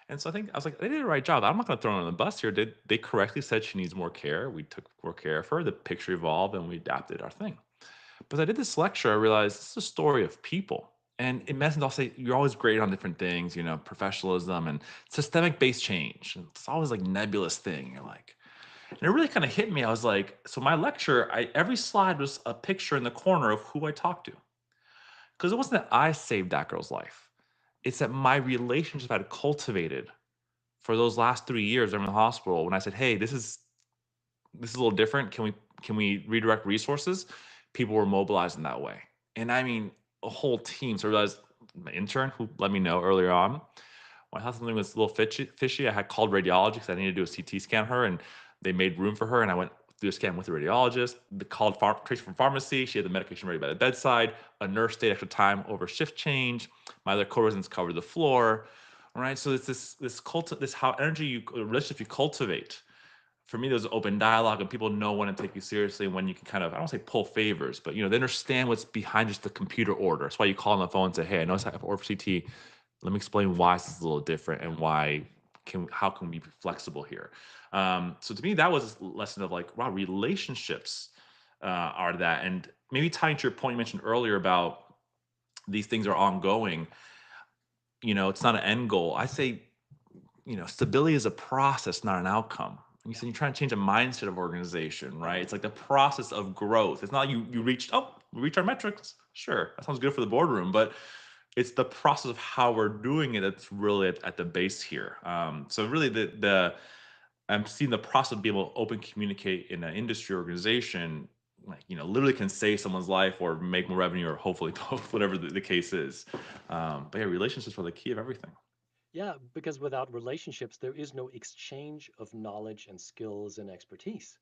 And so I was like, they did the right job. I'm not going to throw her on the bus here. They correctly said she needs more care. We took more care of her. The picture evolved, and we adapted our thing. But as I did this lecture, I realized this is a story of people. And in medicine, I'll say you're always great on different things, professionalism and systemic based change. And it's always like nebulous thing. You're like, and it really kind of hit me. I was like, so my lecture, every slide was a picture in the corner of who I talked to. Because it wasn't that I saved that girl's life. It's that my relationship had cultivated for those last 3 years I'm in the hospital. When I said, "Hey, this is a little different. Can we redirect resources?" People were mobilized in that way. And I mean, a whole team. So I realized my intern who let me know earlier on when I thought something was a little fishy, I had called radiology because I needed to do a CT scan of her, and they made room for her. And I went through a scan with the radiologist. They called Tracy from pharmacy. She had the medication ready by the bedside. A nurse stayed extra time over shift change. My other co-residents covered the floor. All right. So it's this how energy relationship you cultivate. For me, there's open dialogue and people know when to take you seriously, when you can kind of, I don't say pull favors, but they understand what's behind just the computer order. That's why you call on the phone and say, "Hey, I noticed I have order for CT. Let me explain why this is a little different and how can we be flexible here." So to me, that was a lesson of like, wow, relationships are that. And maybe tying to your point you mentioned earlier about these things are ongoing, it's not an end goal. I say, stability is a process, not an outcome. And you
Yeah.
said you're trying to change a mindset of organization, right? It's like the process of growth. It's not like we reached our metrics. Sure, that sounds good for the boardroom, but it's the process of how we're doing it that's really at the base here. So really, the I'm seeing the process of being able to open communicate in an industry organization, like literally can save someone's life or make more revenue or hopefully both, whatever the case is. But yeah, relationships are the key of everything.
Yeah, because without relationships, there is no exchange of knowledge and skills and expertise,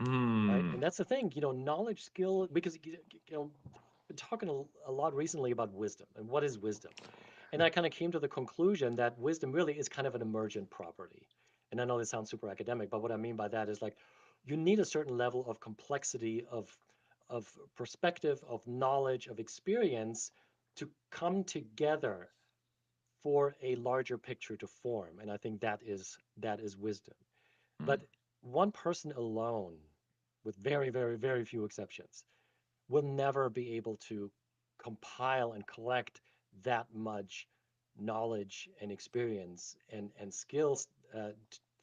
right?
Mm.
And that's the thing, knowledge, skill, because been talking a lot recently about wisdom and what is wisdom. And I kind of came to the conclusion that wisdom really is kind of an emergent property. And I know this sounds super academic, but what I mean by that is like you need a certain level of complexity of perspective, of knowledge, of experience to come together for a larger picture to form. And I think that is wisdom.
Mm.
But one person alone, with very, very, very few exceptions, will never be able to compile and collect that much knowledge and experience and skills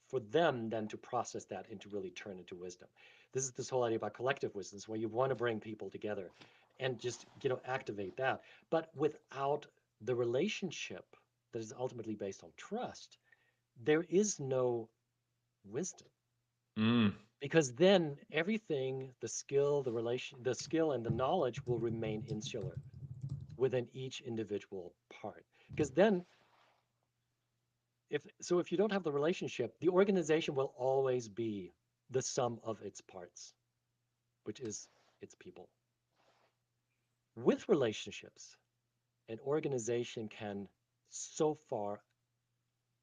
for them then to process that and to really turn into wisdom. This is this whole idea about collective wisdom, where you want to bring people together and just activate that. But without the relationship that is ultimately based on trust, there is no wisdom
Mm.
because then everything, the skill, the skill and the knowledge will remain insular within each individual part. Because then if you don't have the relationship, the organization will always be the sum of its parts, which is its people. With relationships, an organization can so far,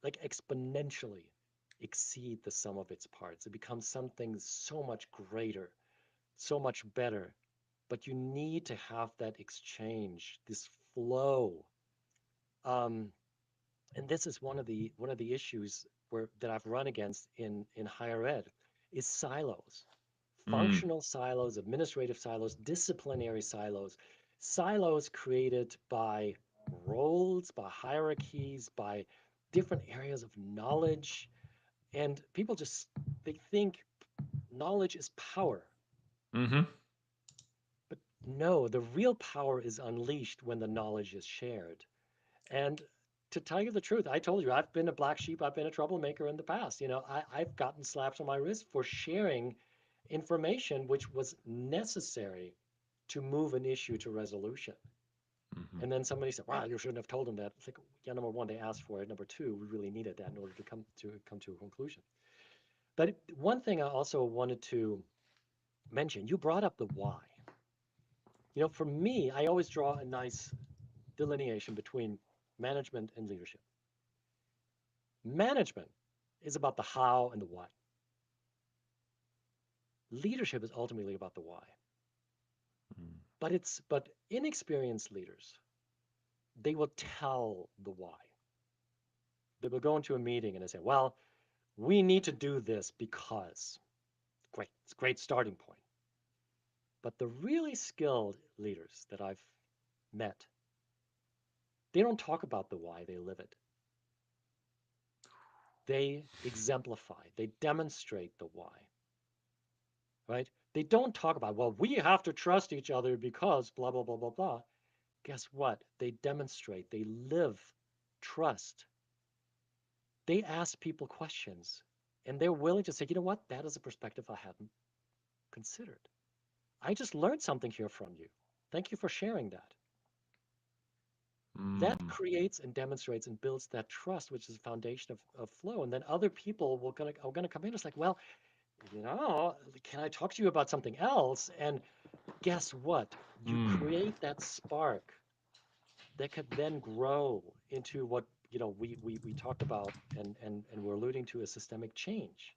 like exponentially, exceed the sum of its parts. It becomes something so much greater, so much better. But you need to have that exchange, this flow. Um, and this is one of the issues that I've run against in higher ed is silos,
Mm.
functional silos, administrative silos, disciplinary silos, silos created by roles, by hierarchies, by different areas of knowledge. And people just they think knowledge is power.
Mm-hmm.
But no, the real power is unleashed when the knowledge is shared. And to tell you the truth, I told you I've been a black sheep, I've been a troublemaker in the past. I've gotten slaps on my wrist for sharing information which was necessary to move an issue to resolution.
Mm-hmm.
And then somebody said, "Wow, you shouldn't have told them that." It's like, yeah, number one, they asked for it. Number two, we really needed that in order to come to a conclusion. But one thing I also wanted to mention, you brought up the why. For me, I always draw a nice delineation between management and leadership. Management is about the how and the what. Leadership is ultimately about the why. But inexperienced leaders, they will tell the why. They will go into a meeting and they say, "Well, we need to do this because." Great, it's a great starting point. But the really skilled leaders that I've met, they don't talk about the why, they live it. They exemplify, they demonstrate the why, right? They don't talk about, well, we have to trust each other because blah, blah, blah, blah, blah. Guess what? They demonstrate, they live trust. They ask people questions and they're willing to say, you know what? That is a perspective I hadn't considered. I just learned something here from you. Thank you for sharing that. That
Mm.
creates and demonstrates and builds that trust, which is the foundation of flow. And then other people are gonna come in. It's like, well, can I talk to you about something else? And guess what? You
Mm.
create that spark that could then grow into what we talked about and we're alluding to a systemic change.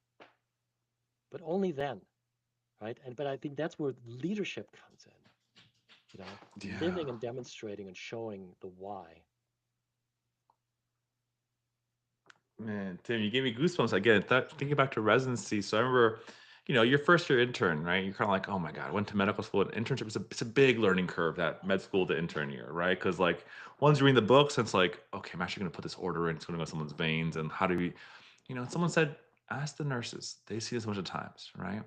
But only then, right? But I think that's where leadership comes in,
Yeah.
living and demonstrating and showing the why.
Man, Tim, you gave me goosebumps again. Thinking back to residency. So I remember, your first year intern, right? You're kind of like, oh my God, I went to medical school. And internship is it's a big learning curve, that med school to intern year, right? Because like once you read the books, it's like, okay, I'm actually going to put this order in. It's going to go someone's veins. And how do we, someone said, ask the nurses. They see this a bunch of times, right?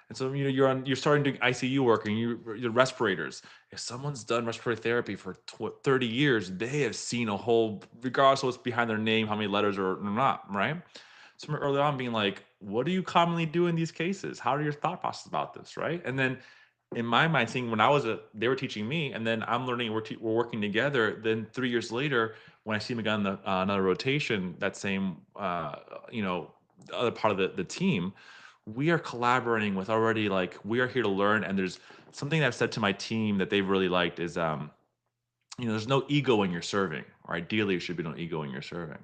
And so you're starting doing ICU work and your respirators. If someone's done respiratory therapy for 30 years, they have seen a whole, regardless of what's behind their name, how many letters or not, right? So from early on being like, what do you commonly do in these cases? How are your thought process about this, right? And then in my mind, seeing when they were teaching me, and then I'm learning, we're working together. Then 3 years later, when I see them again on another rotation, that same, the other part of the team, we are collaborating with already like we are here to learn. And there's something that I've said to my team that they've really liked is, there's no ego when you're serving, or ideally, there should be no ego when you're serving.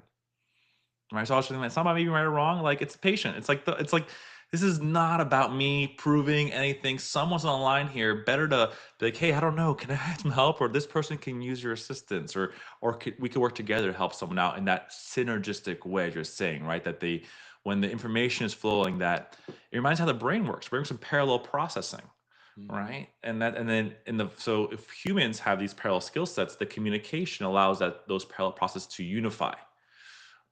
Right. So I was thinking like some might be right or wrong. Like it's patient. It's like this is not about me proving anything. Someone's on the line here. Better to be like, hey, I don't know. Can I have some help? Or this person can use your assistance, or we could work together to help someone out in that synergistic way. You're saying, right? That when the information is flowing, that it reminds how the brain works. Brain works in parallel processing,
Hmm.
right? And then so if humans have these parallel skill sets, the communication allows those parallel processes to unify,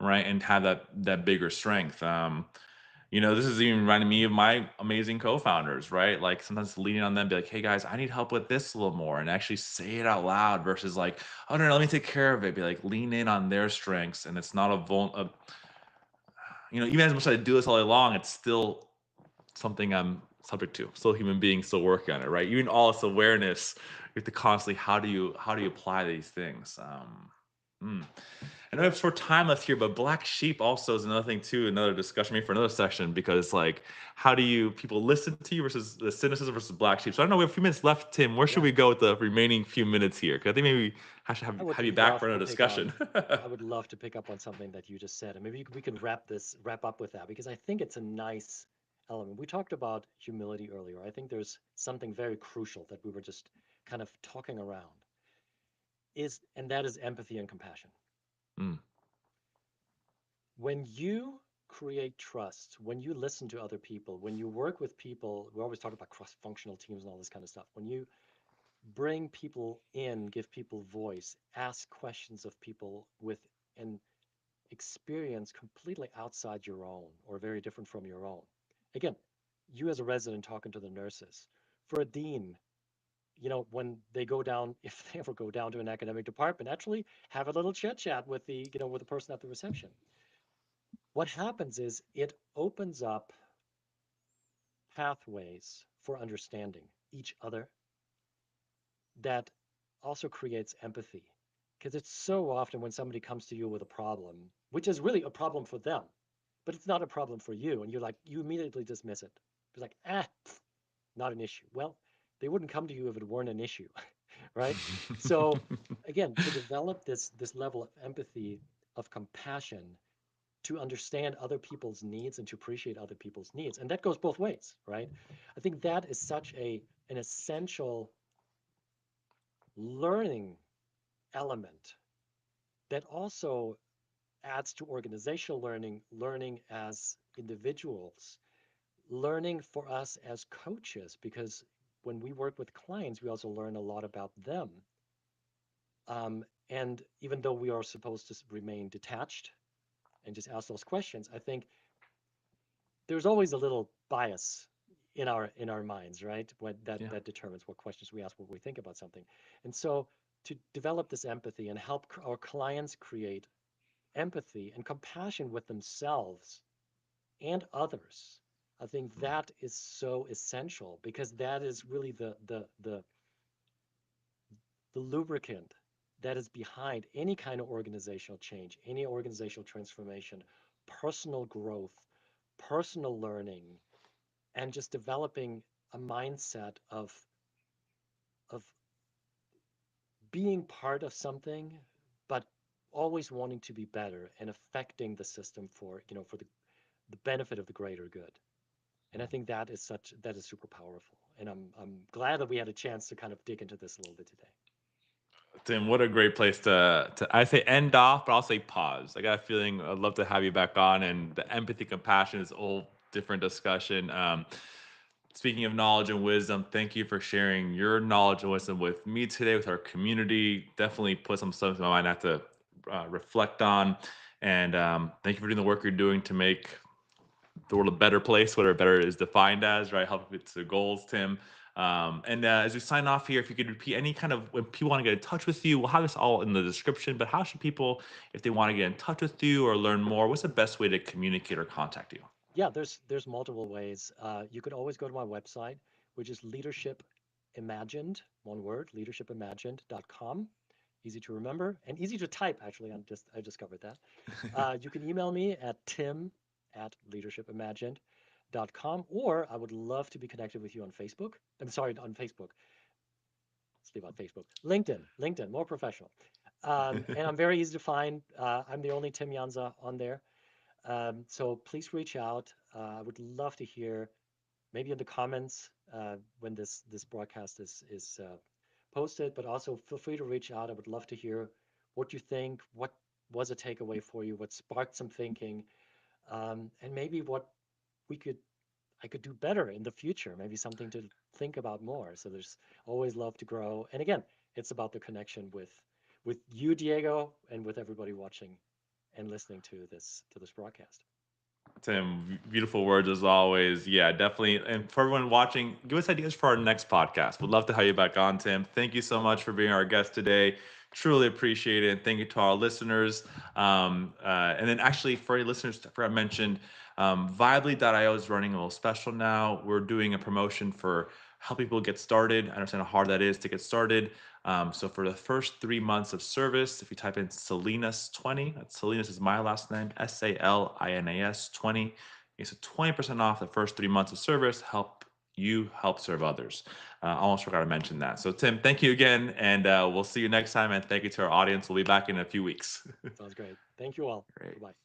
right, and have that bigger strength. This is even reminding me of my amazing co-founders, right? Like sometimes leaning on them, be like, hey guys, I need help with this a little more, and actually say it out loud versus like, oh no, let me take care of it. Be like, lean in on their strengths, and it's not even as much as I do this all day long, it's still something I'm subject to. Still a human being, still working on it, right? Even all this awareness, you have to constantly, how do you apply these things? Mm. I know we have short time left here, but black sheep also is another thing too, another discussion maybe for another session, because like, how do you people listen to you versus the cynicism versus black sheep? So I don't know, we have a few minutes left, Tim. Where should
Yeah,
we go with the remaining few minutes here? Because I think maybe I should
I would
have you back
love
for
to
another
pick up.
discussion.
I would love to pick up on something that you just said, and maybe we can wrap up with that because I think it's a nice element. We talked about humility earlier. I think there's something very crucial that we were just kind of talking around and that is empathy and compassion.
Mm,
When you create trust, when you listen to other people, when you work with people, we always talk about cross-functional teams and all this kind of stuff. When you bring people in, give people voice, ask questions of people with an experience completely outside your own or very different from your own. Again, you as a resident talking to the nurses. For a dean, when they go down, if they ever go down to an academic department, actually have a little chit chat with with the person at the reception. What happens is it opens up pathways for understanding each other that also creates empathy. Because it's so often when somebody comes to you with a problem, which is really a problem for them, but it's not a problem for you, and you immediately dismiss it. It's like, not an issue. Well, they wouldn't come to you if it weren't an issue, right? So again, to develop this level of empathy, of compassion, to understand other people's needs and to appreciate other people's needs, and that goes both ways, right? I think that is such an essential learning element that also adds to organizational learning, learning as individuals, learning for us as coaches, because when we work with clients, we also learn a lot about them. And even though we are supposed to remain detached and just ask those questions, I think there's always a little bias in our minds, right? When
yeah.
that determines what questions we ask, what we think about something. And so to develop this empathy and help our clients create empathy and compassion with themselves and others, I think that is so essential because that is really the lubricant that is behind any kind of organizational change, any organizational transformation, personal growth, personal learning, and just developing a mindset of being part of something, but always wanting to be better and affecting the system for the benefit of the greater good. And I think that is super powerful. And I'm glad that we had a chance to kind of dig into this a little bit today.
Tim, what a great place to I say end off, but I'll say pause. I got a feeling I'd love to have you back on, and the empathy, compassion is a whole different discussion. Speaking of knowledge and wisdom, thank you for sharing your knowledge and wisdom with me today, with our community. Definitely put some stuff in my mind I have to reflect on. And thank you for doing the work you're doing to make the world a better place, whatever better is defined as, right? Help it to goals, Tim. And as we sign off here, if you could repeat any kind of when people want to get in touch with you, we'll have this all in the description. But how should people, if they want to get in touch with you or learn more, what's the best way to communicate or contact you?
Yeah, there's multiple ways. You could always go to my website, which is Leadership Imagined, one word, leadershipimagined.com. Easy to remember and easy to type, actually. I discovered that. You can email me at tim@leadershipimagined.com, or I would love to be connected with you on Facebook. I'm sorry, on Facebook. Let's leave on Facebook. LinkedIn, more professional. And I'm very easy to find. I'm the only Tim Jansa on there. So please reach out. I would love to hear, maybe in the comments when this broadcast is posted, but also feel free to reach out. I would love to hear what you think, what was a takeaway for you, what sparked some thinking, and maybe what we could I could do better in the future, maybe something to think about more. So there's always love to grow. And again, it's about the connection with you, Diego, and with everybody watching and listening to this broadcast.
Tim, beautiful words as always. Yeah, definitely. And for everyone watching, give us ideas for our next podcast. We'd love to have you back on, Tim. Thank you so much
Welcome.
for being our guest today. Truly appreciate it. Thank you to our listeners. And then, actually, for any listeners, I mentioned, Vibely.io is running a little special now. We're doing a promotion for helping people get started. I understand how hard that is to get started. So for the first 3 months of service, if you type in Salinas20, that's Salinas is my last name, Salinas 20, you get 20% off the first 3 months of service. You help serve others. I almost forgot to mention that. So Tim, thank you again, and we'll see you next time. And thank you to our audience. We'll be back in a few weeks.
Sounds great. Thank you all.
Great.
Goodbye.